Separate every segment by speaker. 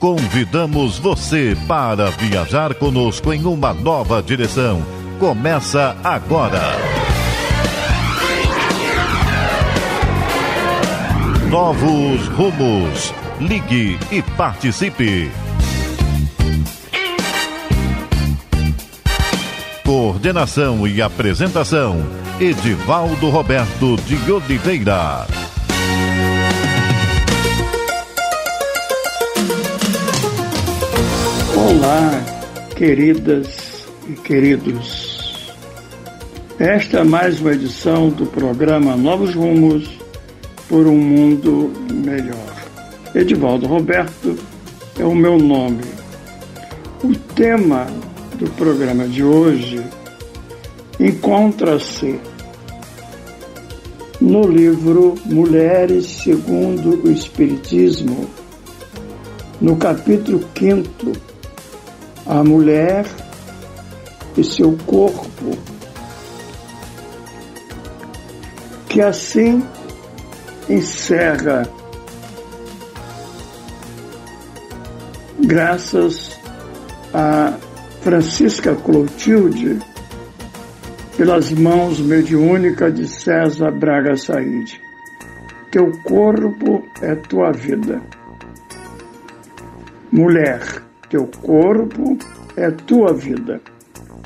Speaker 1: Convidamos você para viajar conosco em uma nova direção. Começa agora. Novos rumos. Ligue e participe. Coordenação e apresentação: Edivaldo Roberto de Oliveira.
Speaker 2: Olá, queridas e queridos. Esta é mais uma edição do programa Novos Rumos por um Mundo Melhor. Edivaldo Roberto é o meu nome. O tema do programa de hoje encontra-se no livro Mulheres segundo o Espiritismo, no capítulo 5, A Mulher e seu Corpo, que assim encerra, graças a Francisca Clotilde, pelas mãos mediúnicas de César Braga Said. Teu corpo é tua vida. Mulher, teu corpo é tua vida.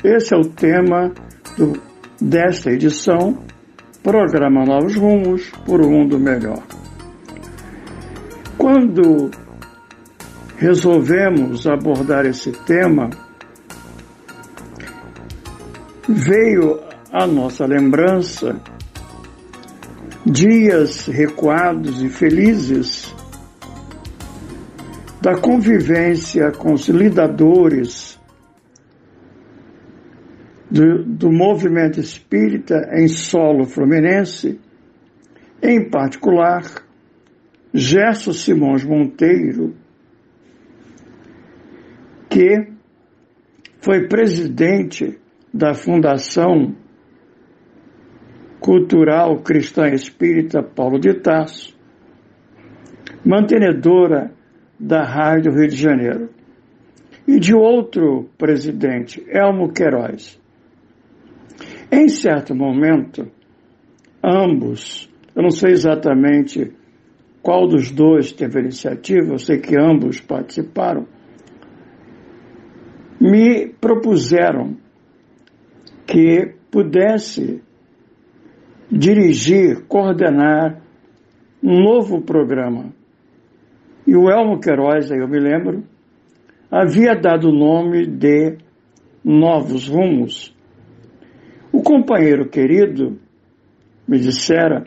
Speaker 2: Esse é o tema desta edição, programa Novos Rumos por um Mundo Melhor. Quando resolvemos abordar esse tema, veio à nossa lembrança dias recuados e felizes da convivência com os lidadores do movimento espírita em solo fluminense, em particular, Gerson Simões Monteiro, que foi presidente da Fundação Cultural Cristã Espírita Paulo de Tarso, mantenedora da Rádio Rio de Janeiro, e de outro presidente, Elmo Queiroz. Em certo momento, ambos, eu não sei exatamente qual dos dois teve a iniciativa, eu sei que ambos participaram, me propuseram que pudesse dirigir, coordenar um novo programa. E o Elmo Queiroz, aí eu me lembro, havia dado o nome de Novos Rumos. O companheiro querido me dissera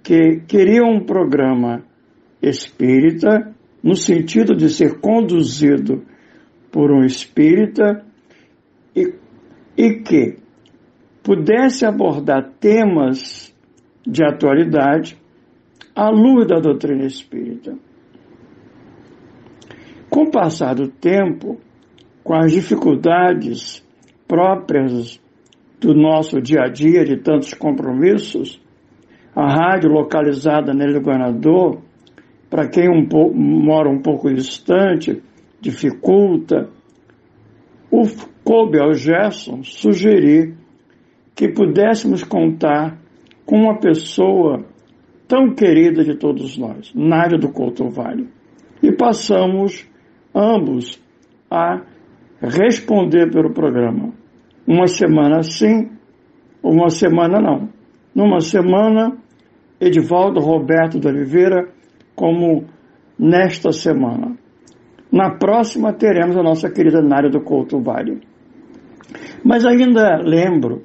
Speaker 2: que queria um programa espírita, no sentido de ser conduzido por um espírita e que pudesse abordar temas de atualidade à luz da doutrina espírita. Com o passar do tempo, com as dificuldades próprias do nosso dia a dia, de tantos compromissos, a rádio localizada nele do Governador, para quem mora um pouco distante, dificulta, coube ao Gerson sugerir que pudéssemos contar com uma pessoa tão querida de todos nós, Nádia do Couto Vale. E passamos ambos a responder pelo programa. Uma semana sim, uma semana não. Numa semana, Edivaldo Roberto de Oliveira, como nesta semana. Na próxima teremos a nossa querida Nádia do Couto Vale. Mas ainda lembro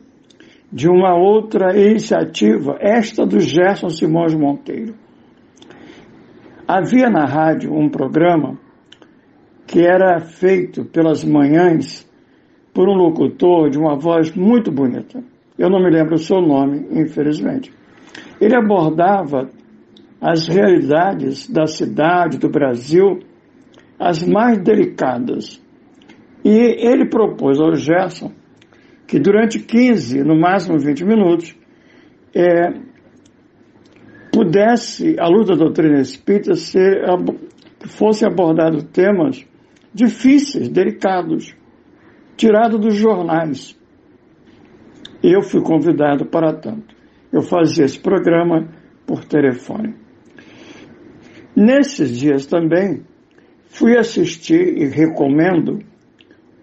Speaker 2: de uma outra iniciativa, esta do Gerson Simões Monteiro. Havia na rádio um programa que era feito pelas manhãs por um locutor de uma voz muito bonita. Eu não me lembro o seu nome, infelizmente. Ele abordava as realidades da cidade, do Brasil, as mais delicadas. E ele propôs ao Gerson que durante 15, no máximo 20 minutos, pudesse, à luz da doutrina espírita, fossem abordados temas difíceis, delicados, tirados dos jornais. Eu fui convidado para tanto. Eu fazia esse programa por telefone. Nesses dias também, fui assistir e recomendo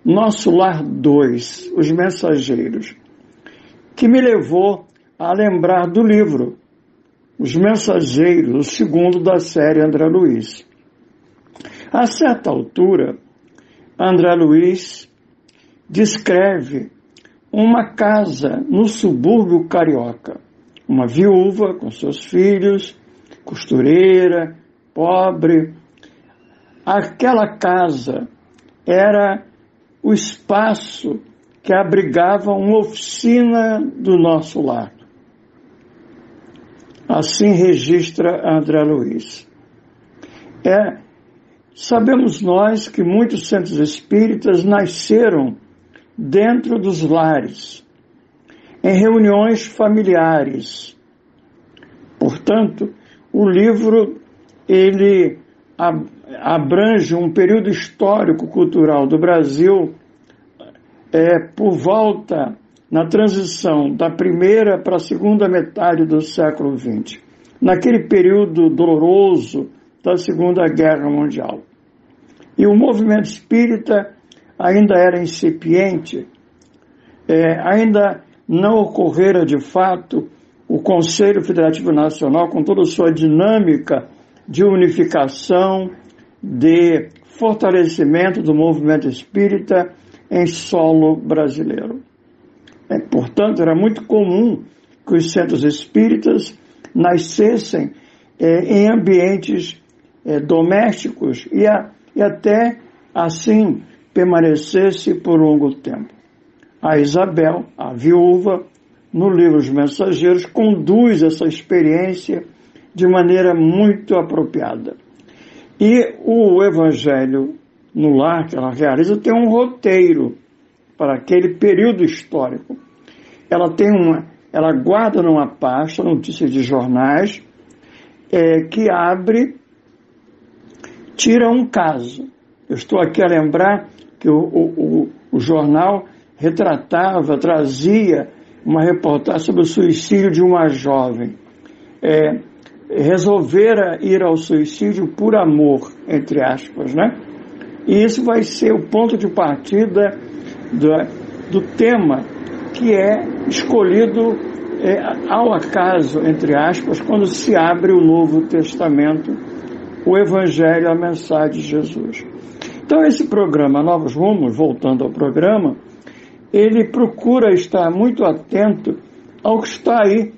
Speaker 2: Nosso Lar 2, Os Mensageiros, que me levou a lembrar do livro Os Mensageiros, o segundo da série André Luiz. A certa altura, André Luiz descreve uma casa no subúrbio carioca, uma viúva com seus filhos, costureira, pobre. Aquela casa era o espaço que abrigava uma oficina do Nosso Lar. Assim registra André Luiz. Sabemos nós que muitos centros espíritas nasceram dentro dos lares, em reuniões familiares. Portanto, o livro ele abrange um período histórico-cultural do Brasil por volta na transição da primeira para a segunda metade do século XX, naquele período doloroso da Segunda Guerra Mundial. E o movimento espírita ainda era incipiente, ainda não ocorrera de fato o Conselho Federativo Nacional com toda a sua dinâmica de unificação, de fortalecimento do movimento espírita em solo brasileiro. Portanto, era muito comum que os centros espíritas nascessem em ambientes domésticos e até assim permanecesse por longo tempo. A Isabel, a viúva, no livro Os Mensageiros, conduz essa experiência de maneira muito apropriada. E o Evangelho no Lar que ela realiza tem um roteiro para aquele período histórico. Ela guarda numa pasta notícias de jornais que abre, tira um caso. Eu estou aqui a lembrar que o jornal trazia uma reportagem sobre o suicídio de uma jovem. Resolvera ir ao suicídio por amor, entre aspas, né? E isso vai ser o ponto de partida do tema que é escolhido ao acaso, entre aspas, quando se abre o Novo Testamento, o Evangelho, a mensagem de Jesus. Então esse programa Novos Rumos, voltando ao programa, ele procura estar muito atento ao que está aí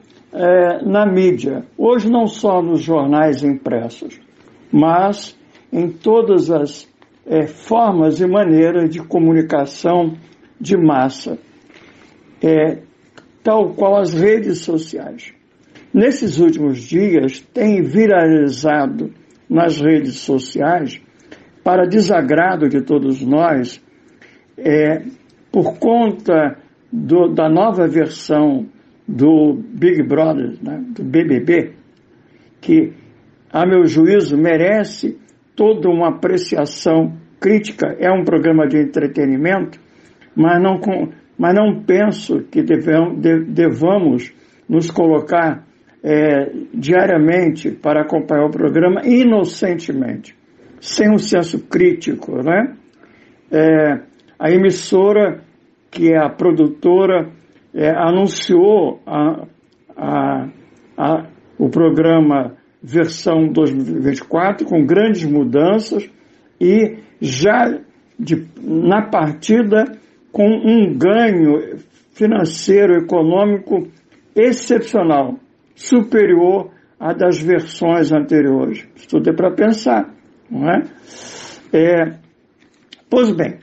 Speaker 2: na mídia. Hoje não só nos jornais impressos, mas em todas as formas e maneiras de comunicação de massa, tal qual as redes sociais. Nesses últimos dias tem viralizado nas redes sociais, para desagrado de todos nós, por conta da nova versão do Big Brother, né, do BBB, que, a meu juízo, merece toda uma apreciação crítica. É um programa de entretenimento, mas não penso que devamos nos colocar diariamente para acompanhar o programa inocentemente, sem um senso crítico, né? A emissora, que é a produtora, anunciou o programa versão 2024 com grandes mudanças e já na partida com um ganho financeiro, econômico excepcional, superior à das versões anteriores. Isso tudo é para pensar, não é? Pois bem,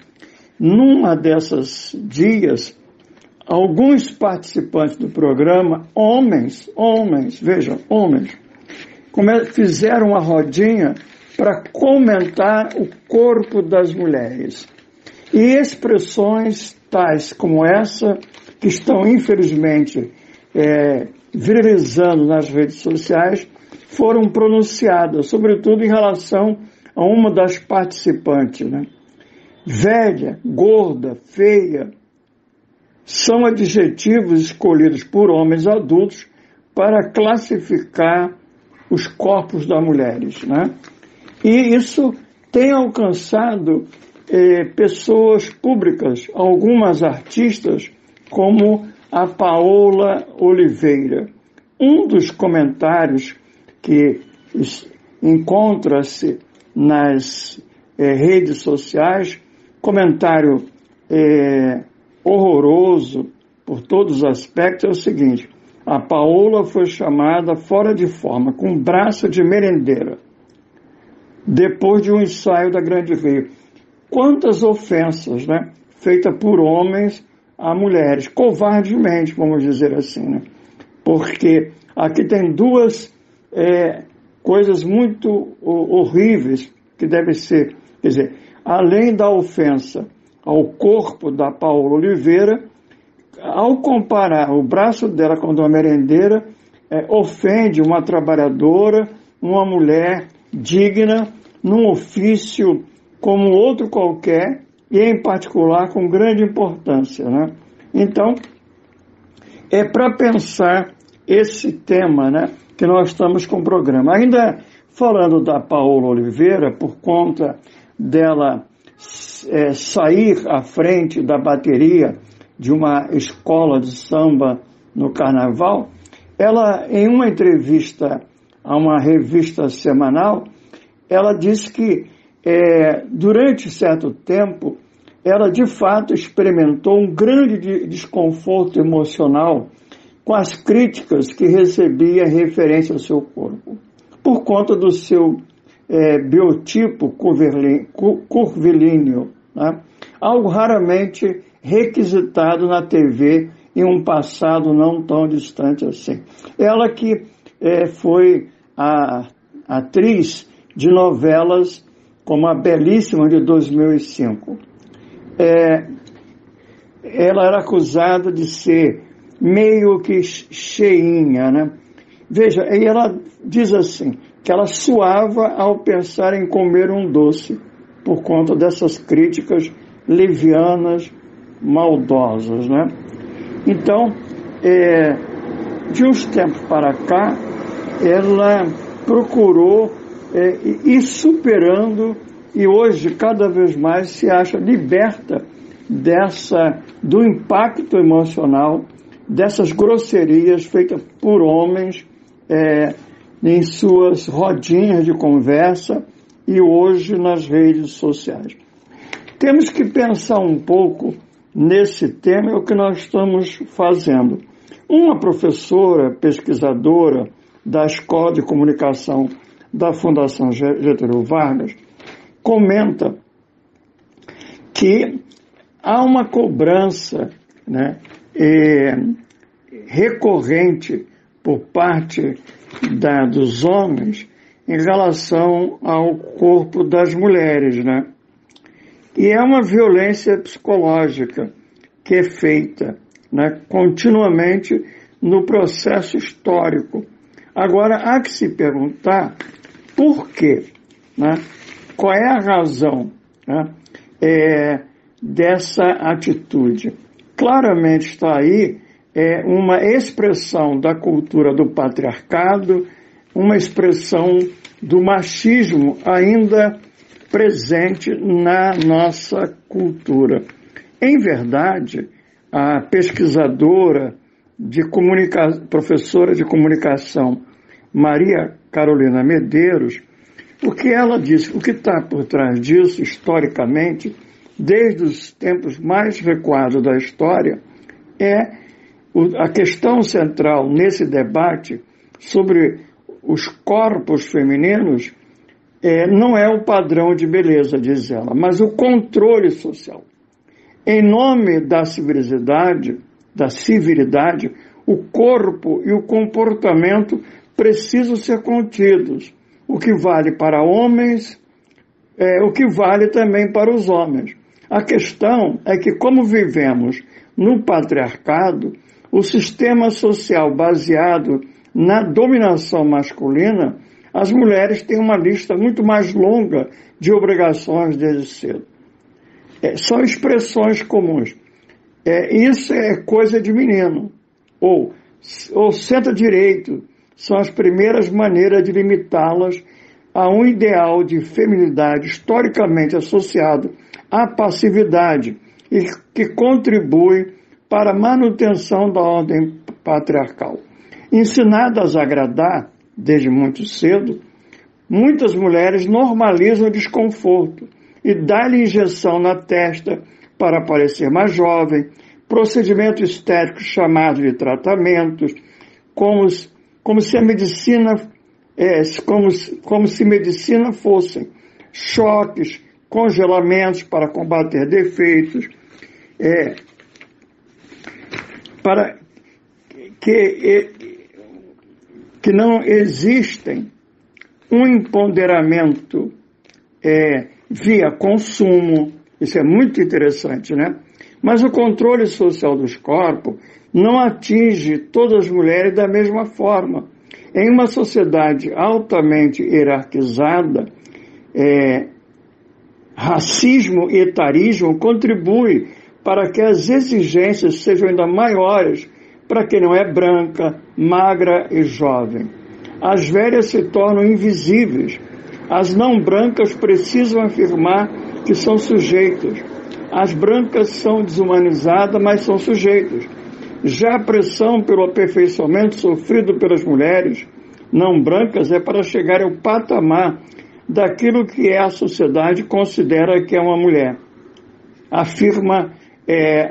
Speaker 2: numa dessas dias, alguns participantes do programa, homens, vejam, homens, fizeram uma rodinha para comentar o corpo das mulheres. E expressões tais como essa, que estão infelizmente viralizando nas redes sociais, foram pronunciadas, sobretudo em relação a uma das participantes, né? Velha, gorda, feia, são adjetivos escolhidos por homens adultos para classificar os corpos das mulheres, né? E isso tem alcançado pessoas públicas, algumas artistas, como a Paola Oliveira. Um dos comentários que encontra-se nas redes sociais, comentário horroroso por todos os aspectos, é o seguinte: a Paola foi chamada fora de forma, com braço de merendeira, depois de um ensaio da Grande Rio. Quantas ofensas, né, feitas por homens a mulheres, covardemente, vamos dizer assim, né? Porque aqui tem duas coisas muito horríveis que devem ser, quer dizer, além da ofensa ao corpo da Paola Oliveira, ao comparar o braço dela com o de uma merendeira, ofende uma trabalhadora, uma mulher digna, num ofício como outro qualquer, e em particular com grande importância, né? Então, é para pensar esse tema, né, que nós estamos com o programa. Ainda falando da Paola Oliveira, por conta dela sair à frente da bateria de uma escola de samba no Carnaval, ela, em uma entrevista a uma revista semanal, ela disse que durante certo tempo ela de fato experimentou um grande desconforto emocional com as críticas que recebia em referência ao seu corpo, por conta do seu biotipo curvilíneo, né? Algo raramente requisitado na TV em um passado não tão distante assim. Ela que foi a atriz de novelas como a Belíssima de 2005. Ela era acusada de ser meio que cheinha, né? Veja, e ela diz assim, que ela suava ao pensar em comer um doce, por conta dessas críticas levianas, maldosas, né? Então, de uns tempos para cá, ela procurou ir superando, e hoje cada vez mais se acha liberta do impacto emocional dessas grosserias feitas por homens em suas rodinhas de conversa e hoje nas redes sociais. Temos que pensar um pouco nesse tema, é o que nós estamos fazendo. Uma professora, pesquisadora da Escola de Comunicação da Fundação Getúlio Vargas, comenta que há uma cobrança, né, recorrente por parte dos homens em relação ao corpo das mulheres, né? E é uma violência psicológica que é feita, né, continuamente no processo histórico. Agora, há que se perguntar por quê, né? Qual é a razão, né, dessa atitude? Claramente está aí uma expressão da cultura do patriarcado, uma expressão do machismo ainda presente na nossa cultura. Em verdade, a pesquisadora professora de comunicação Maria Carolina Medeiros, o que ela disse, o que está por trás disso, historicamente, desde os tempos mais recuados da história, a questão central nesse debate sobre os corpos femininos não é o padrão de beleza, diz ela, mas o controle social. Em nome da civilidade, o corpo e o comportamento precisam ser contidos. O que vale para homens o que vale também para os homens. A questão é que, como vivemos no patriarcado, o sistema social baseado na dominação masculina As mulheres têm uma lista muito mais longa de obrigações desde cedo. São expressões comuns. Isso é coisa de menino. Ou senta direito. São as primeiras maneiras de limitá-las a um ideal de feminilidade historicamente associado à passividade e que contribui para a manutenção da ordem patriarcal. Ensinadas a agradar desde muito cedo, muitas mulheres normalizam o desconforto e dão-lhe injeção na testa para parecer mais jovem, procedimentos estéticos chamados de tratamentos, como se a medicina como se medicina fossem choques, congelamentos para combater defeitos, para que não existem um empoderamento via consumo. Isso é muito interessante, né? Mas o controle social dos corpos não atinge todas as mulheres da mesma forma. Em uma sociedade altamente hierarquizada, racismo e etarismo contribuem para que as exigências sejam ainda maiores para quem não é branca, magra e jovem. As velhas se tornam invisíveis. As não brancas precisam afirmar que são sujeitos. As brancas são desumanizadas, mas são sujeitos. Já a pressão pelo aperfeiçoamento sofrido pelas mulheres não brancas é para chegar ao patamar daquilo que a sociedade considera que é uma mulher, afirma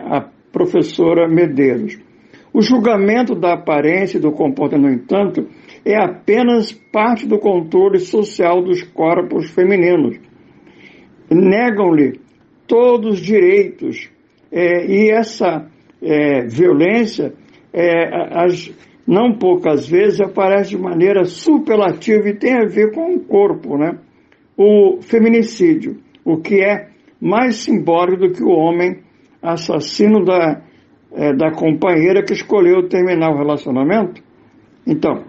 Speaker 2: a professora Medeiros. O julgamento da aparência e do comportamento, no entanto, é apenas parte do controle social dos corpos femininos. Negam-lhe todos os direitos e essa violência, não poucas vezes, aparece de maneira superlativa e tem a ver com o corpo, né? O feminicídio, o que é mais simbólico do que o homem assassino da companheira que escolheu terminar o relacionamento. Então,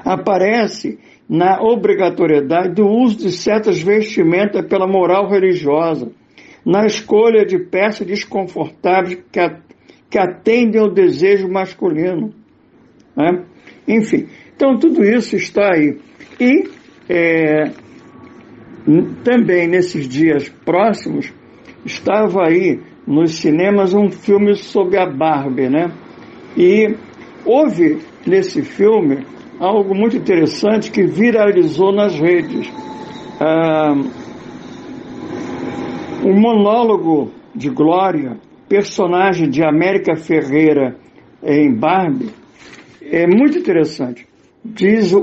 Speaker 2: aparece na obrigatoriedade do uso de certas vestimentas pela moral religiosa, na escolha de peças desconfortáveis que atendem ao desejo masculino, né? Enfim, então tudo isso está aí. E também nesses dias próximos estava aí nos cinemas um filme sobre a Barbie, né? E houve nesse filme algo muito interessante que viralizou nas redes. Um monólogo de Glória, personagem de América Ferreira em Barbie, é muito interessante. Diz,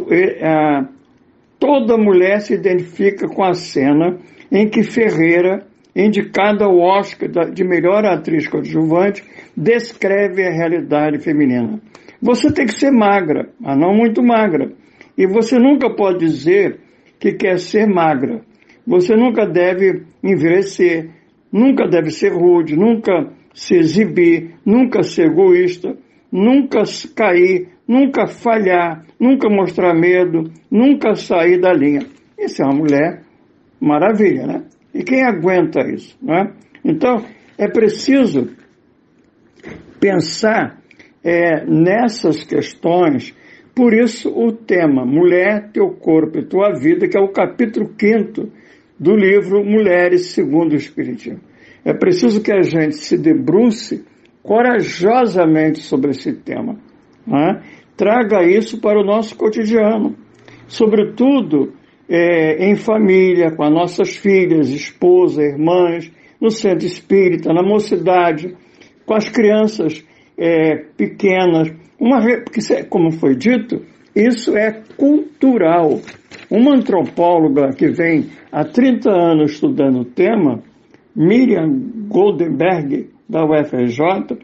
Speaker 2: toda mulher se identifica com a cena em que Ferreira, indicada ao Oscar de melhor atriz coadjuvante, descreve a realidade feminina. Você tem que ser magra, mas não muito magra. E você nunca pode dizer que quer ser magra. Você nunca deve envelhecer, nunca deve ser rude, nunca se exibir, nunca ser egoísta, nunca cair, nunca falhar, nunca mostrar medo, nunca sair da linha. Isso é uma mulher maravilha, né? E quem aguenta isso, né? Então, é preciso pensar nessas questões. Por isso o tema Mulher, Teu Corpo e Tua Vida, que é o capítulo 5º do livro Mulheres segundo o Espiritismo. É preciso que a gente se debruce corajosamente sobre esse tema, né? Traga isso para o nosso cotidiano, sobretudo em família, com as nossas filhas, esposas, irmãs, no centro espírita, na mocidade, com as crianças pequenas, porque, como foi dito, isso é cultural. Uma antropóloga que vem há 30 anos estudando o tema, Miriam Goldenberg, da UFRJ,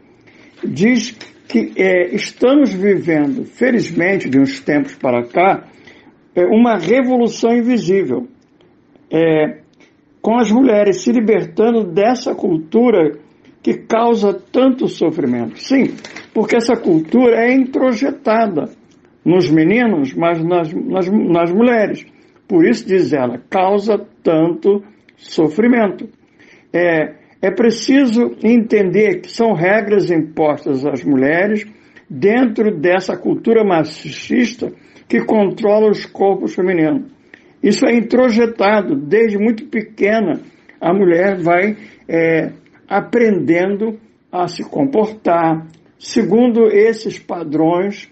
Speaker 2: diz que estamos vivendo, felizmente, de uns tempos para cá, uma revolução invisível, com as mulheres se libertando dessa cultura que causa tanto sofrimento. Sim, porque essa cultura é introjetada nos meninos, mas nas mulheres. Por isso, diz ela, causa tanto sofrimento. É preciso entender que são regras impostas às mulheres dentro dessa cultura machista que controla os corpos femininos. Isso é introjetado desde muito pequena. A mulher vai aprendendo a se comportar segundo esses padrões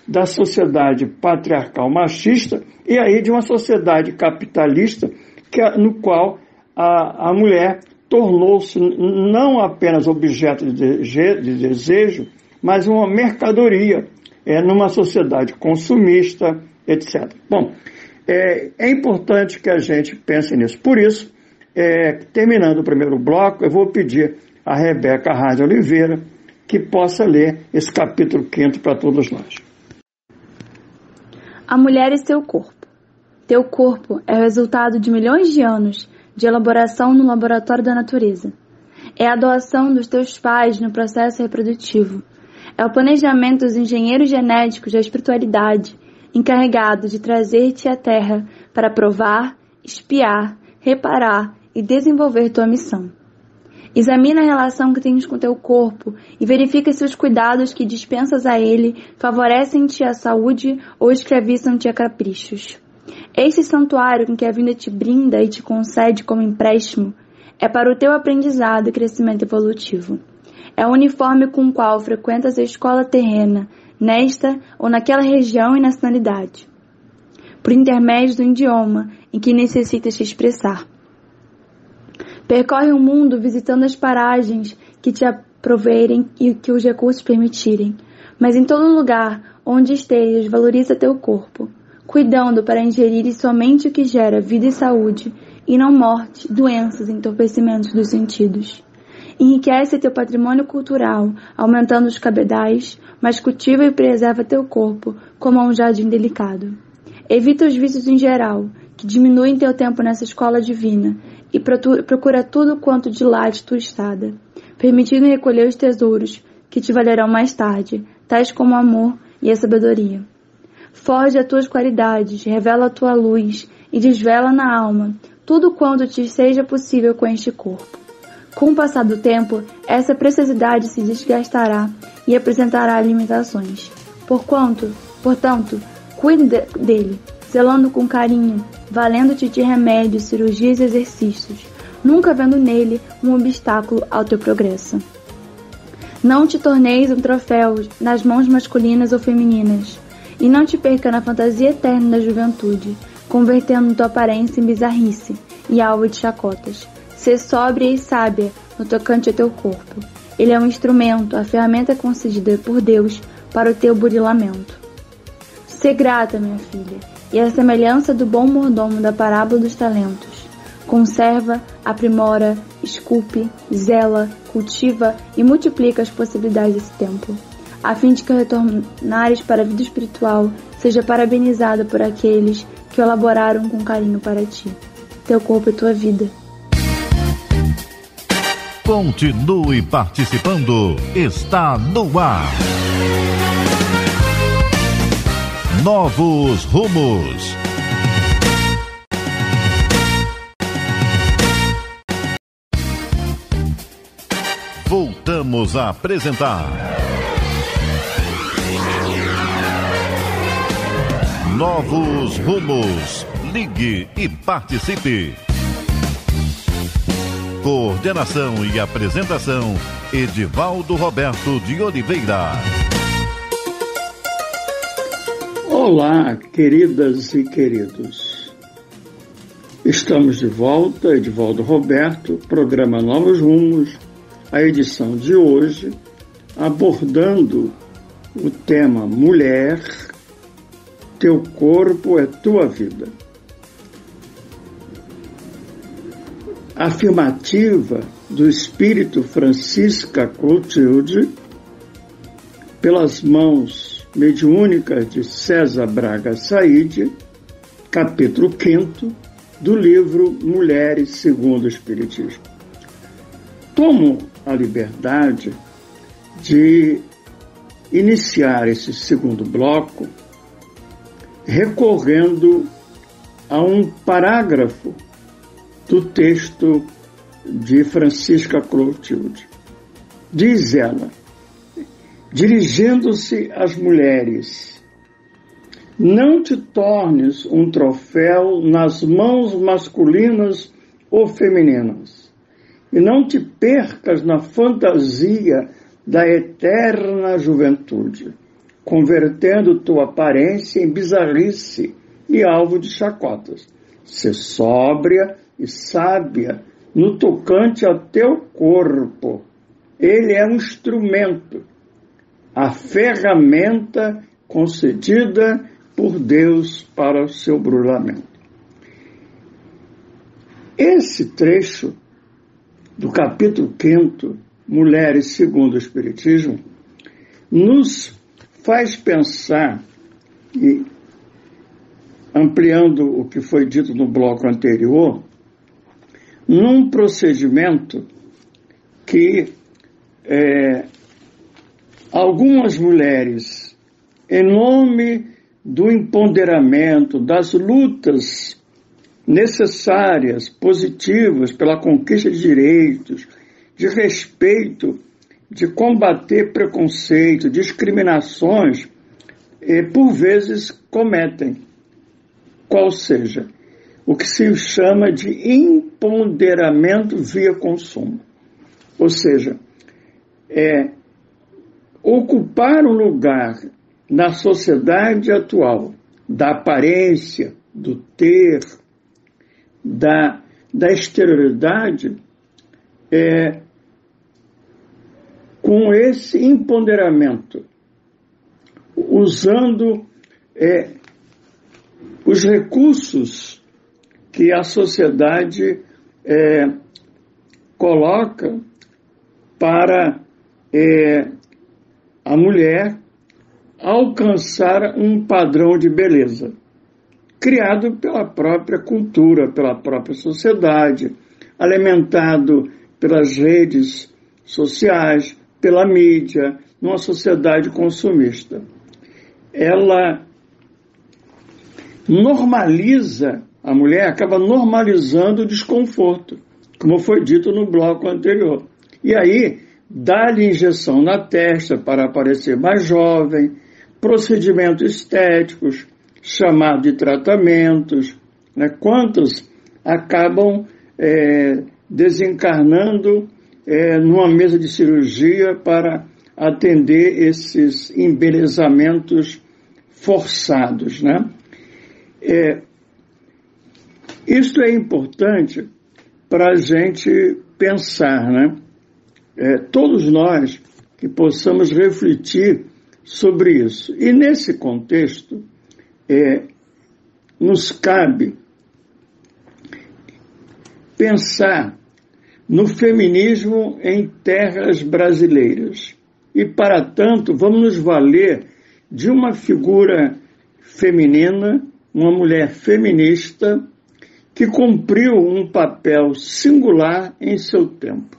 Speaker 2: da sociedade patriarcal machista e aí de uma sociedade capitalista no qual a mulher tornou-se não apenas objeto de desejo, mas uma mercadoria numa sociedade consumista, etc. Bom, é importante que a gente pense nisso. Por isso, terminando o primeiro bloco, eu vou pedir a Rebeca Rádio Oliveira que possa ler esse capítulo 5 para todos nós.
Speaker 3: A mulher e seu corpo. Teu corpo é o resultado de milhões de anos de elaboração no laboratório da natureza. É a doação dos teus pais no processo reprodutivo. É o planejamento dos engenheiros genéticos da espiritualidade, encarregado de trazer-te à Terra para provar, espiar, reparar e desenvolver tua missão. Examina a relação que tens com teu corpo e verifica se os cuidados que dispensas a ele favorecem-te a saúde ou escravizam-te a caprichos. Este santuário com que a vida te brinda e te concede como empréstimo é para o teu aprendizado e crescimento evolutivo. É o uniforme com o qual frequentas a escola terrena, nesta ou naquela região e nacionalidade, por intermédio do idioma em que necessitas te expressar. Percorre o mundo visitando as paragens que te aproverem e que os recursos permitirem, mas em todo lugar onde estejas, valoriza teu corpo, cuidando para ingerir somente o que gera vida e saúde, e não morte, doenças e entorpecimentos dos sentidos. Enriquece teu patrimônio cultural, aumentando os cabedais, mas cultiva e preserva teu corpo como um jardim delicado. Evita os vícios em geral, que diminuem teu tempo nessa escola divina, e procura tudo quanto dilate tua estada, permitindo recolher os tesouros que te valerão mais tarde, tais como o amor e a sabedoria. Forja as tuas qualidades, revela a tua luz e desvela na alma tudo quanto te seja possível com este corpo. Com o passar do tempo, essa preciosidade se desgastará e apresentará limitações. Portanto, cuide dele, zelando com carinho, valendo-te de remédios, cirurgias e exercícios, nunca vendo nele um obstáculo ao teu progresso. Não te torneis um troféu nas mãos masculinas ou femininas, e não te perca na fantasia eterna da juventude, convertendo tua aparência em bizarrice e alvo de chacotas. Sê sóbria e sábia no tocante ao teu corpo. Ele é um instrumento, a ferramenta concedida por Deus para o teu burilamento. Sê grata, minha filha, e a semelhança do bom mordomo da parábola dos talentos. Conserva, aprimora, esculpe, zela, cultiva e multiplica as possibilidades desse tempo, a fim de que ao retornares para a vida espiritual seja parabenizada por aqueles que o elaboraram com carinho para ti. Teu corpo é tua vida.
Speaker 1: Continue participando. Está no ar. Novos rumos. Voltamos a apresentar Novos Rumos. Ligue e participe. Coordenação e apresentação, Edivaldo Roberto de Oliveira.
Speaker 2: Olá, queridas e queridos. Estamos de volta, Edivaldo Roberto, programa Novos Rumos, a edição de hoje, abordando o tema Mulher, teu corpo é tua vida. Afirmativa do espírito Francisca Clotilde, pelas mãos mediúnicas de César Braga Saide, capítulo 5 do livro Mulheres segundo o Espiritismo. Tomo a liberdade de iniciar esse segundo bloco recorrendo a um parágrafo do texto de Francisca Clotilde. Diz ela, dirigindo-se às mulheres: não te tornes um troféu nas mãos masculinas ou femininas, e não te percas na fantasia da eterna juventude, convertendo tua aparência em bizarrice e alvo de chacotas. Sê sóbria e sábia no tocante ao teu corpo. Ele é um instrumento, a ferramenta concedida por Deus para o seu brulamento. Esse trecho do capítulo 5, Mulheres segundo o Espiritismo, nos faz pensar, e ampliando o que foi dito no bloco anterior, num procedimento que algumas mulheres, em nome do empoderamento, das lutas necessárias, positivas pela conquista de direitos, de respeito, de combater preconceito, discriminações, por vezes cometem, qual seja, o que se chama de empoderamento via consumo. Ou seja, ocupar um lugar na sociedade atual da aparência, do ter, da exterioridade, com esse empoderamento, usando os recursos que a sociedade coloca para a mulher alcançar um padrão de beleza, criado pela própria cultura, pela própria sociedade, alimentado pelas redes sociais, pela mídia, numa sociedade consumista. Ela normaliza, a mulher acaba normalizando o desconforto, como foi dito no bloco anterior. E aí, dá-lhe injeção na testa para parecer mais jovem, procedimentos estéticos, chamados de tratamentos, né? Quantos acabam desencarnando numa mesa de cirurgia para atender esses embelezamentos forçados, né? Isto é importante para a gente pensar, né? Todos nós que possamos refletir sobre isso. E nesse contexto, nos cabe pensar no feminismo em terras brasileiras. E, para tanto, vamos nos valer de uma figura feminina, uma mulher feminista, que cumpriu um papel singular em seu tempo.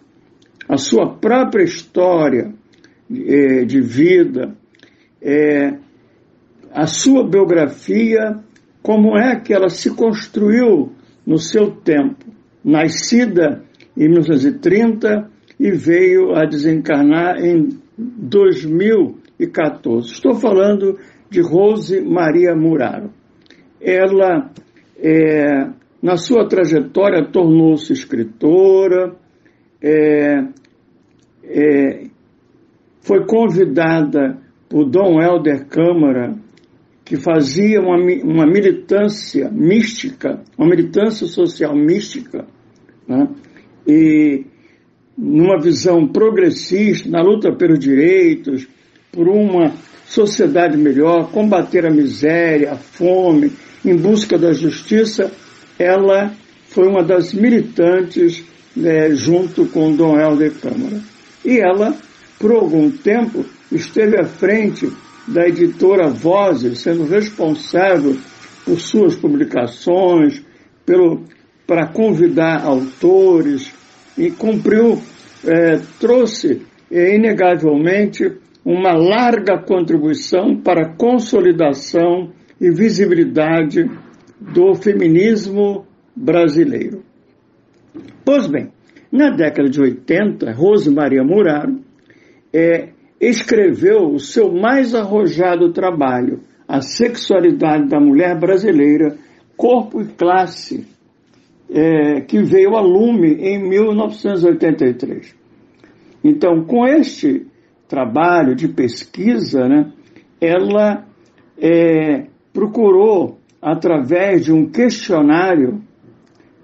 Speaker 2: A sua própria história de vida, a sua biografia, como é que ela se construiu no seu tempo, nascida em 1930 e veio a desencarnar em 2014. Estou falando de Rose Maria Muraro. Ela, na sua trajetória, tornou-se escritora, foi convidada por Dom Helder Câmara, que fazia uma militância mística, uma militância social mística, né? E numa visão progressista, na luta pelos direitos, por uma sociedade melhor, combater a miséria, a fome, em busca da justiça, ela foi uma das militantes junto com Dom Helder Câmara. E ela, por algum tempo, esteve à frente da editora Vozes, sendo responsável por suas publicações, para convidar autores, e trouxe, inegavelmente, uma larga contribuição para a consolidação e visibilidade do feminismo brasileiro. Pois bem, na década de 80, Rose Maria Muraro escreveu o seu mais arrojado trabalho, A Sexualidade da Mulher Brasileira, Corpo e Classe, que veio a lume em 1983. Então, com este trabalho de pesquisa, né, ela procurou, através de um questionário,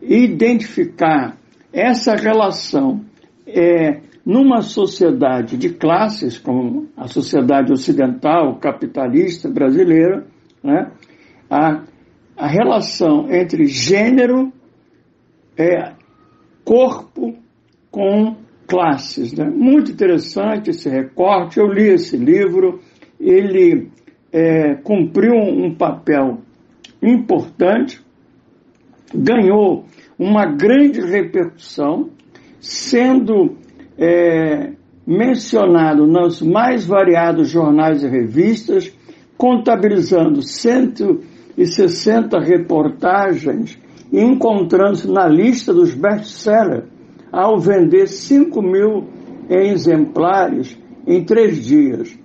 Speaker 2: identificar essa relação numa sociedade de classes, como a sociedade ocidental, capitalista, brasileira, né, a relação entre gênero, corpo com classes. Né? Muito interessante esse recorte, eu li esse livro, ele cumpriu um papel importante, ganhou uma grande repercussão, sendo mencionado nos mais variados jornais e revistas, contabilizando 160 reportagens e encontrando-se na lista dos best-sellers, ao vender 5.000 exemplares em 3 dias.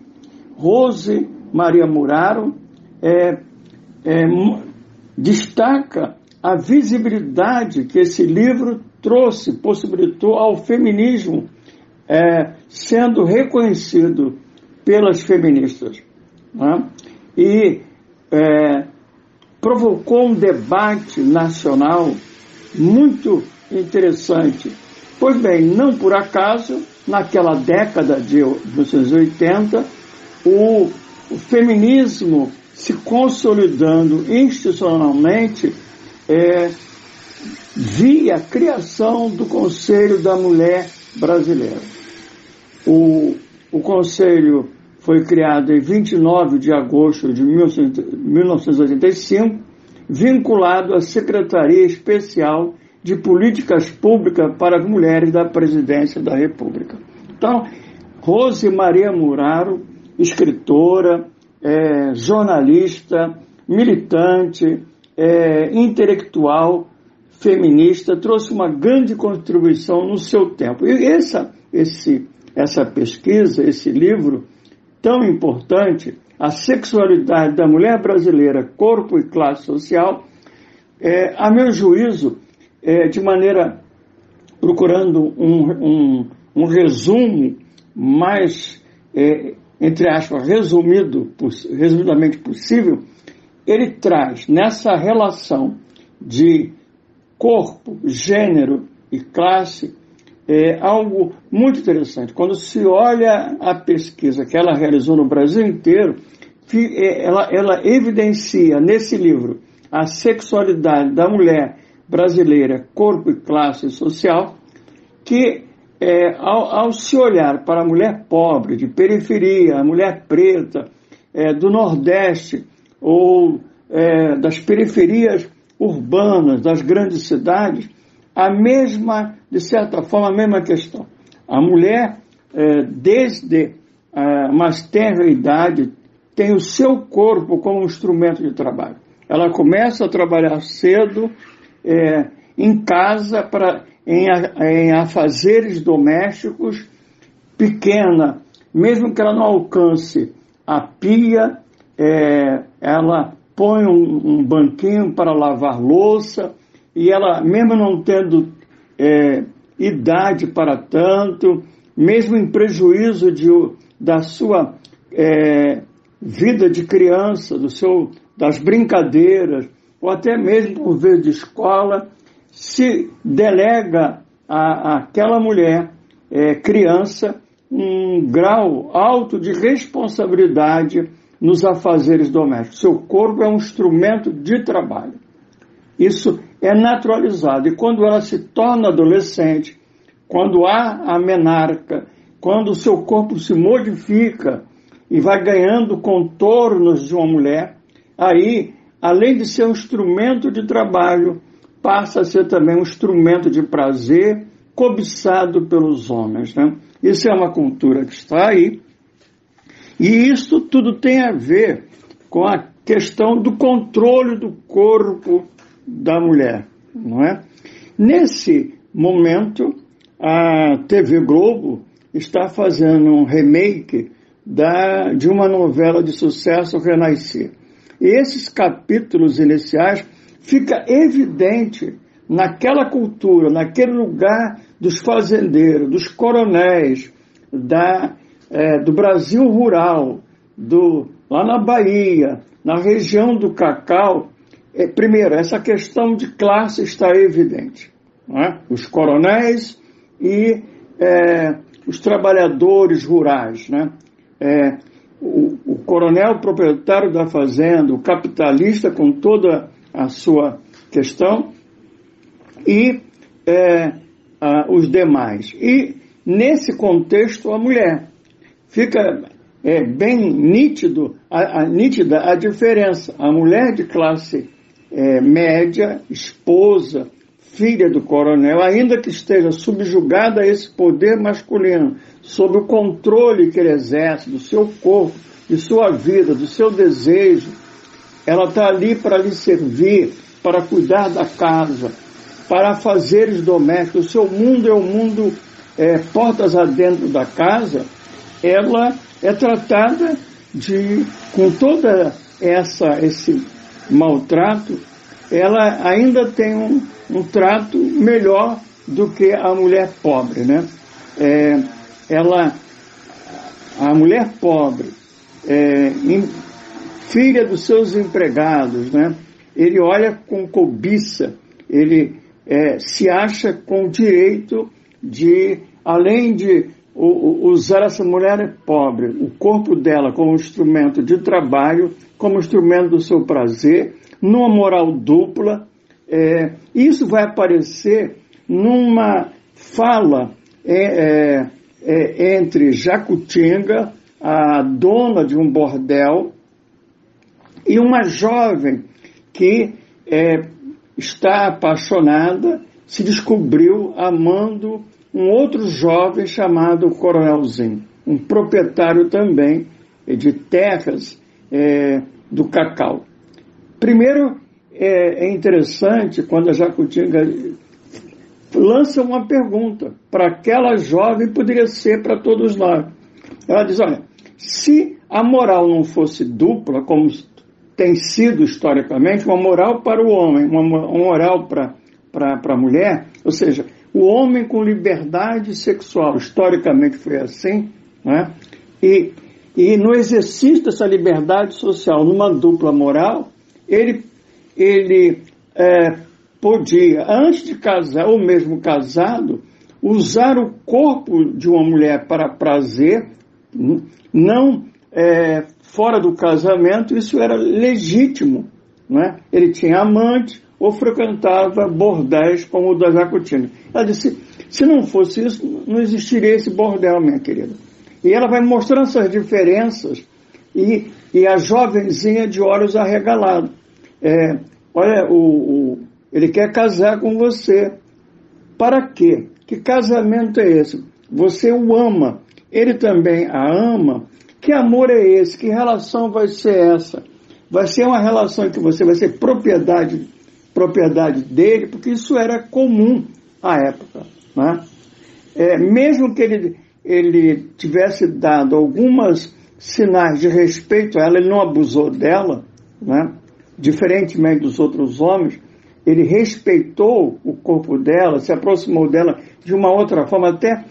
Speaker 2: Rose Maria Muraro destaca a visibilidade que esse livro possibilitou ao feminismo, sendo reconhecido pelas feministas, né? E provocou um debate nacional muito interessante. Pois bem, não por acaso, naquela década de 1980, o feminismo se consolidando institucionalmente via a criação do Conselho da Mulher Brasileira. O Conselho foi criado em 29 de agosto de 1985, vinculado à Secretaria Especial de Políticas Públicas para as Mulheres da Presidência da República. Então, Rose Maria Muraro, escritora, jornalista, militante, intelectual, feminista, trouxe uma grande contribuição no seu tempo. E essa pesquisa, esse livro tão importante, A Sexualidade da Mulher Brasileira, Corpo e Classe Social, a meu juízo, de maneira, procurando um resumo mais, entre aspas, resumidamente possível, ele traz nessa relação de corpo, gênero e classe algo muito interessante. Quando se olha a pesquisa que ela realizou no Brasil inteiro, ela evidencia nesse livro A Sexualidade da Mulher Brasileira, Corpo e Classe Social, que ao se olhar para a mulher pobre, de periferia, a mulher preta, do Nordeste ou das periferias urbanas, das grandes cidades, de certa forma, a mesma questão. A mulher, desde a mais tenra idade, tem o seu corpo como instrumento de trabalho. Ela começa a trabalhar cedo, em casa, em afazeres domésticos, pequena, mesmo que ela não alcance a pia, ela põe um banquinho para lavar louça, e ela, mesmo não tendo idade para tanto, mesmo em prejuízo da sua vida de criança, das brincadeiras, ou até mesmo por vez de escola, se delega àquela mulher, criança, um grau alto de responsabilidade nos afazeres domésticos. Seu corpo é um instrumento de trabalho. Isso é naturalizado. E quando ela se torna adolescente, quando há a menarca, quando o seu corpo se modifica e vai ganhando contornos de uma mulher, aí, além de ser um instrumento de trabalho, passa a ser também um instrumento de prazer cobiçado pelos homens, né? Isso é uma cultura que está aí, E isso tudo tem a ver com a questão do controle do corpo da mulher, não é? Nesse momento, a TV Globo está fazendo um remake de uma novela de sucesso, Renascer. E esses capítulos iniciais fica evidente naquela cultura, naquele lugar dos fazendeiros, dos coronéis, do Brasil rural, lá na Bahia, na região do cacau. Primeiro, essa questão de classe está evidente, não é? Os coronéis e os trabalhadores rurais, né? O coronel proprietário da fazenda, o capitalista com toda a sua questão e os demais. E nesse contexto a mulher. Fica bem nítida a diferença. A mulher de classe média, esposa, filha do coronel, ainda que esteja subjugada a esse poder masculino, sob o controle que ele exerce do seu corpo, de sua vida, do seu desejo, ela está ali para lhe servir, para cuidar da casa, para afazeres domésticos. O seu mundo é o mundo portas adentro da casa. Ela é tratada com toda esse maltrato, ela ainda tem um trato melhor do que a mulher pobre, né? A mulher pobre, filha dos seus empregados, né? Ele olha com cobiça, ele se acha com o direito de, além de usar essa mulher pobre, o corpo dela como instrumento de trabalho, como instrumento do seu prazer, numa moral dupla. Isso vai aparecer numa fala entre Jacutinga, a dona de um bordel, e uma jovem que está apaixonada, se descobriu amando um outro jovem chamado Coronelzinho, um proprietário também de terras do cacau. Primeiro, é interessante quando a Jacutinga lança uma pergunta para aquela jovem, poderia ser para todos nós. Ela diz, olha, se a moral não fosse dupla, como tem sido historicamente, uma moral para o homem, uma moral para a mulher, ou seja, o homem com liberdade sexual, historicamente foi assim, né? E no exercício dessa liberdade social, numa dupla moral, ele podia, antes de casar, ou mesmo casado, usar o corpo de uma mulher para prazer, não fora do casamento. Isso era legítimo, né? Ele tinha amante ou frequentava bordéis como o da Jacutinga. Ela disse, se não fosse isso, não existiria esse bordel, minha querida. E ela vai mostrando essas diferenças, e a jovenzinha de olhos arregalados. Olha, ele quer casar com você. Para quê? Que casamento é esse? Você o ama, ele também a ama. Que amor é esse? Que relação vai ser essa? Vai ser uma relação em que você vai ser propriedade dele, porque isso era comum à época, né? Mesmo que ele tivesse dado alguns sinais de respeito a ela, ele não abusou dela, né? Diferentemente dos outros homens, ele respeitou o corpo dela, se aproximou dela de uma outra forma, até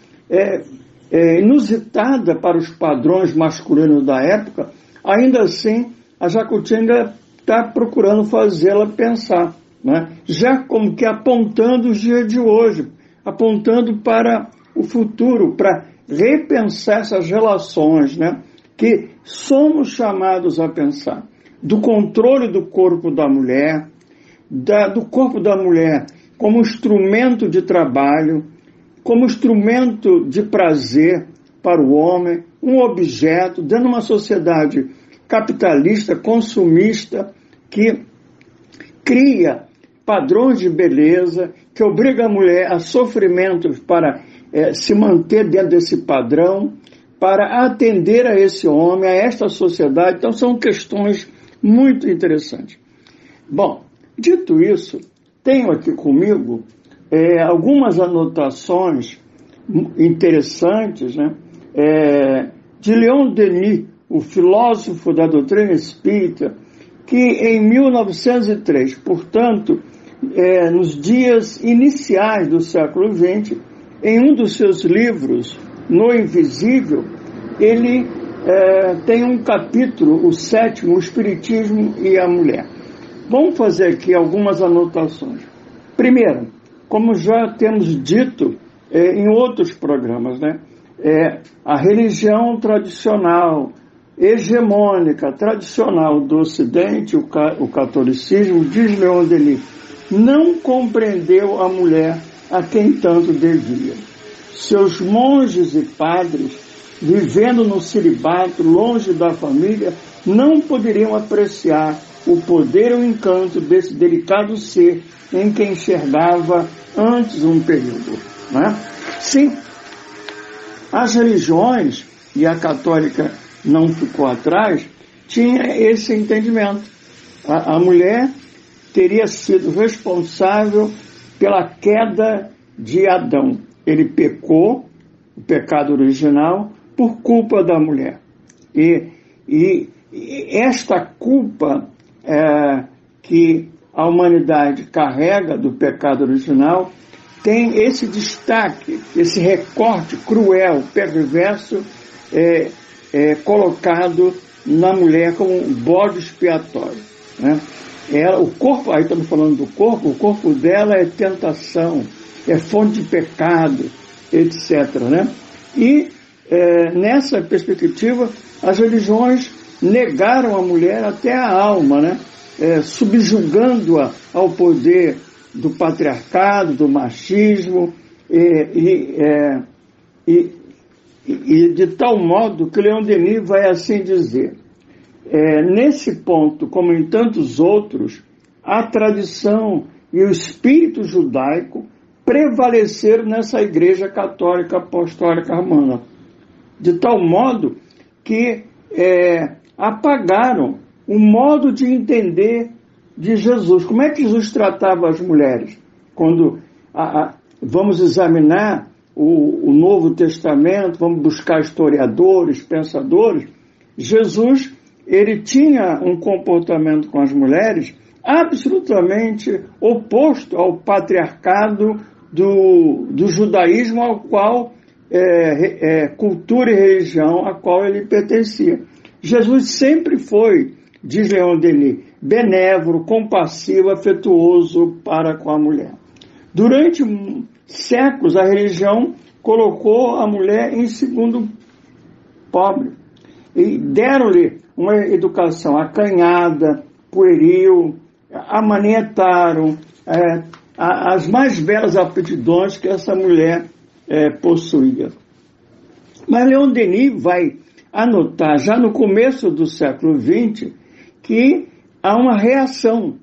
Speaker 2: inusitada para os padrões masculinos da época. Ainda assim, a Jacutinga está procurando fazê-la pensar, né? Já como que apontando os dias de hoje, apontando para o futuro, para repensar essas relações, né? Que somos chamados a pensar, do controle do corpo da mulher, do corpo da mulher como instrumento de trabalho, como instrumento de prazer para o homem, um objeto, dentro de uma sociedade capitalista, consumista, que cria padrões de beleza, que obriga a mulher a sofrimentos para se manter dentro desse padrão, para atender a esse homem, a esta sociedade. Então, são questões muito interessantes. Bom, dito isso, tenho aqui comigo algumas anotações interessantes, né, de Leon Denis, o filósofo da doutrina espírita, que em 1903, portanto, nos dias iniciais do século XX, em um dos seus livros, No Invisível, ele tem um capítulo, o 7º, o Espiritismo e a Mulher. Vamos fazer aqui algumas anotações. Primeiro, como já temos dito em outros programas, né, a religião tradicional, hegemônica, tradicional do Ocidente, o catolicismo, diz Leon Denis, não compreendeu a mulher a quem tanto devia. Seus monges e padres, vivendo no celibato, longe da família, não poderiam apreciar o poder e o encanto desse delicado ser em que enxergava antes um período. Né? Sim, as religiões, e a católica não ficou atrás, tinha esse entendimento. A mulher teria sido responsável pela queda de Adão. Ele pecou, o pecado original, por culpa da mulher. E esta culpa que a humanidade carrega do pecado original tem esse destaque, esse recorte cruel, perverso, colocado na mulher como um bode expiatório. Né? O corpo, aí estamos falando do corpo, o corpo dela é tentação, é fonte de pecado, etc. Né? E nessa perspectiva, as religiões negaram a mulher até a alma, né? Subjugando-a ao poder do patriarcado, do machismo, e de tal modo que Leon Denis vai assim dizer: nesse ponto, como em tantos outros, a tradição e o espírito judaico prevaleceram nessa Igreja Católica Apostólica Romana, de tal modo que apagaram o modo de entender de Jesus. Como é que Jesus tratava as mulheres? Quando vamos examinar o Novo Testamento, vamos buscar historiadores, pensadores, Jesus, ele tinha um comportamento com as mulheres absolutamente oposto ao patriarcado do judaísmo, ao qual cultura e religião a qual ele pertencia. Jesus sempre foi, diz Leon Denis, benévolo, compassivo, afetuoso para com a mulher. Durante séculos, a religião colocou a mulher em segundo pobre e deram-lhe uma educação acanhada, pueril, amanetaram as mais belas aptidões que essa mulher possuía. Mas Leon Denis vai anotar, já no começo do século XX, que há uma reação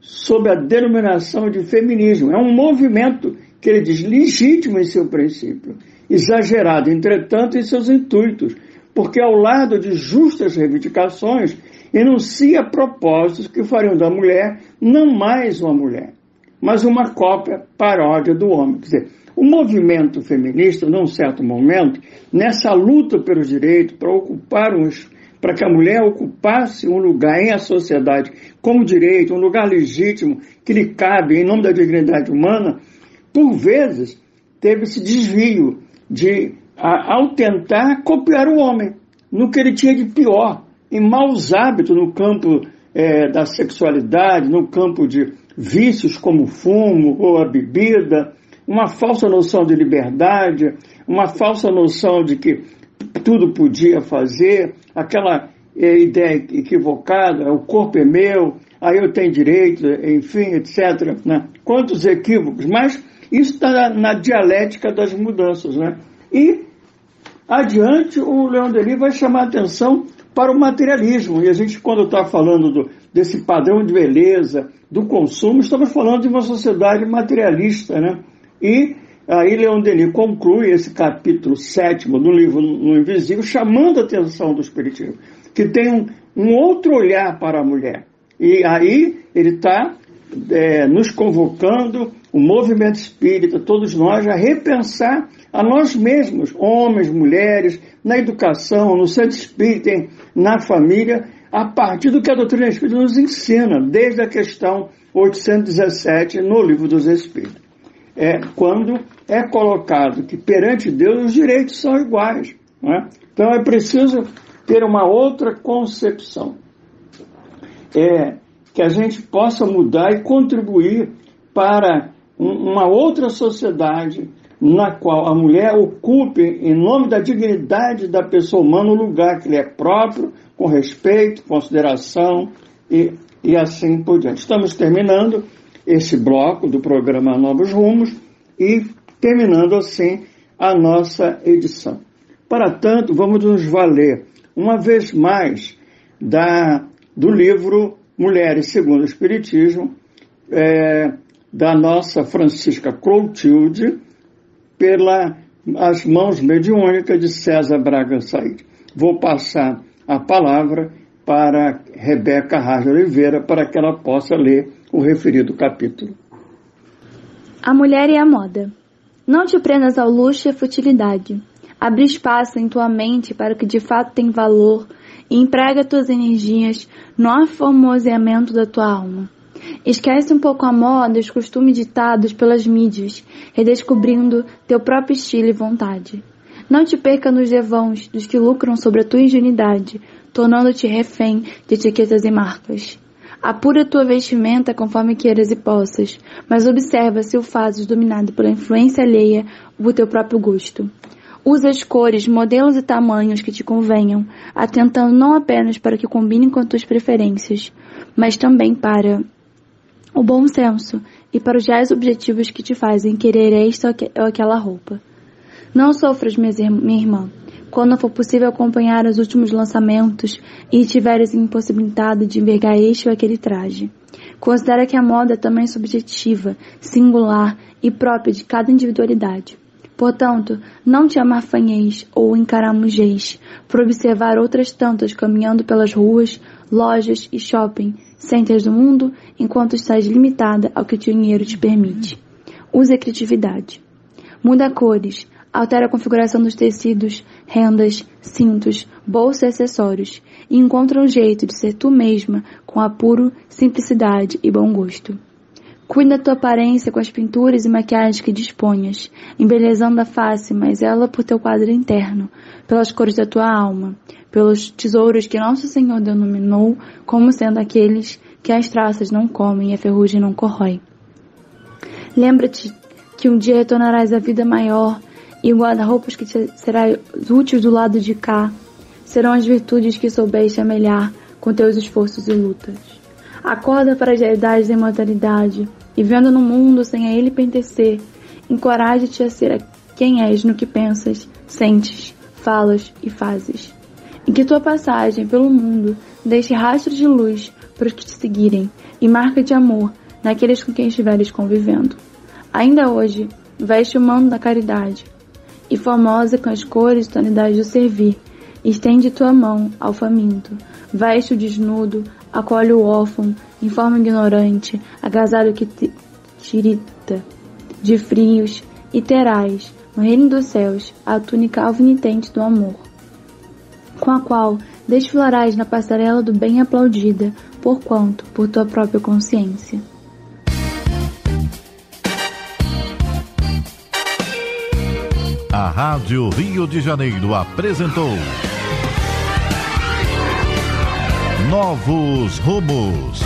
Speaker 2: sob a denominação de feminismo. É um movimento que ele diz legítimo em seu princípio, exagerado, entretanto, em seus intuitos, porque ao lado de justas reivindicações, enuncia propósitos que fariam da mulher não mais uma mulher, mas uma cópia paródia do homem. Quer dizer, o movimento feminista, num certo momento, nessa luta pelos direitos, para que a mulher ocupasse um lugar em a sociedade como direito, um lugar legítimo que lhe cabe em nome da dignidade humana, por vezes teve esse desvio ao tentar copiar o homem no que ele tinha de pior, em maus hábitos no campo da sexualidade, no campo de vícios como o fumo ou a bebida, uma falsa noção de liberdade, uma falsa noção de que tudo podia fazer, aquela ideia equivocada, o corpo é meu, aí eu tenho direito, enfim, etc. Né? Quantos equívocos, mas isso está na dialética das mudanças. Né? E, adiante, o Leon Denis vai chamar a atenção para o materialismo. E a gente, quando está falando desse padrão de beleza, do consumo, estamos falando de uma sociedade materialista, né? E aí Leon Denis conclui esse capítulo 7 do livro No Invisível, chamando a atenção do Espiritismo, que tem um outro olhar para a mulher. E aí ele está nos convocando, o movimento espírita, todos nós, a repensar a nós mesmos, homens, mulheres, na educação, no centro espírita, na família, a partir do que a doutrina espírita nos ensina, desde a questão 817 no Livro dos Espíritos. Quando é colocado que perante Deus os direitos são iguais. Não é? Então é preciso ter uma outra concepção. Que a gente possa mudar e contribuir para uma outra sociedade na qual a mulher ocupe, em nome da dignidade da pessoa humana, o lugar que lhe é próprio, com respeito, consideração e assim por diante. Estamos terminando esse bloco do programa Novos Rumos e terminando assim a nossa edição. Para tanto, vamos nos valer uma vez mais do livro Mulheres segundo o Espiritismo, da nossa Francisca Clotilde, pelas mãos mediúnicas de César Braga Said. Vou passar a palavra para Rebeca Raj Oliveira para que ela possa ler o referido capítulo.
Speaker 3: A mulher e a moda. Não te prendas ao luxo e à futilidade. Abre espaço em tua mente para o que de fato tem valor e emprega tuas energias no aformoseamento da tua alma. Esquece um pouco a moda e os costumes ditados pelas mídias, redescobrindo teu próprio estilo e vontade. Não te perca nos devãos dos que lucram sobre a tua ingenuidade, tornando-te refém de etiquetas e marcas. Apura tua vestimenta conforme queiras e possas, mas observa se o fazes dominado pela influência alheia ou por teu próprio gosto. Usa as cores, modelos e tamanhos que te convenham, atentando não apenas para que combinem com as tuas preferências, mas também para o bom senso e para os reais objetivos que te fazem querer esta ou aquela roupa. Não sofras, minha irmã, quando for possível acompanhar os últimos lançamentos e tiveres impossibilitado de envergar este ou aquele traje. Considera que a moda é também subjetiva, singular e própria de cada individualidade. Portanto, não te amarfanheis ou encaramujeis por observar outras tantas caminhando pelas ruas, lojas e shopping centers do mundo enquanto estás limitada ao que o dinheiro te permite. Use a criatividade. Muda cores, altera a configuração dos tecidos, rendas, cintos, bolsas e acessórios e encontra um jeito de ser tu mesma com apuro, simplicidade e bom gosto. Cuida da tua aparência com as pinturas e maquiagens que disponhas, embelezando a face, mas ela por teu quadro interno, pelas cores da tua alma, pelos tesouros que Nosso Senhor denominou como sendo aqueles que as traças não comem e a ferrugem não corrói. Lembra-te que um dia retornarás à vida maior e o guarda-roupas que te será útil do lado de cá serão as virtudes que soubeste amelhar com teus esforços e lutas. Acorda para as realidades da imortalidade e, vendo no mundo sem a ele pertencer, encoraja-te a ser quem és no que pensas, sentes, falas e fazes. E que tua passagem pelo mundo deixe rastro de luz para os que te seguirem e marca de amor naqueles com quem estiveres convivendo. Ainda hoje, veste o manto da caridade e, formosa com as cores e tonalidades do servir, estende tua mão ao faminto, veste o desnudo, acolhe o órfão, informa o ignorante, agasalho que te irrita de frios, e terás, no reino dos céus, a túnica alvinitente do amor, com a qual desfilarás na passarela do bem aplaudida, porquanto por tua própria consciência.
Speaker 1: A Rádio Rio de Janeiro apresentou Novos Rumos.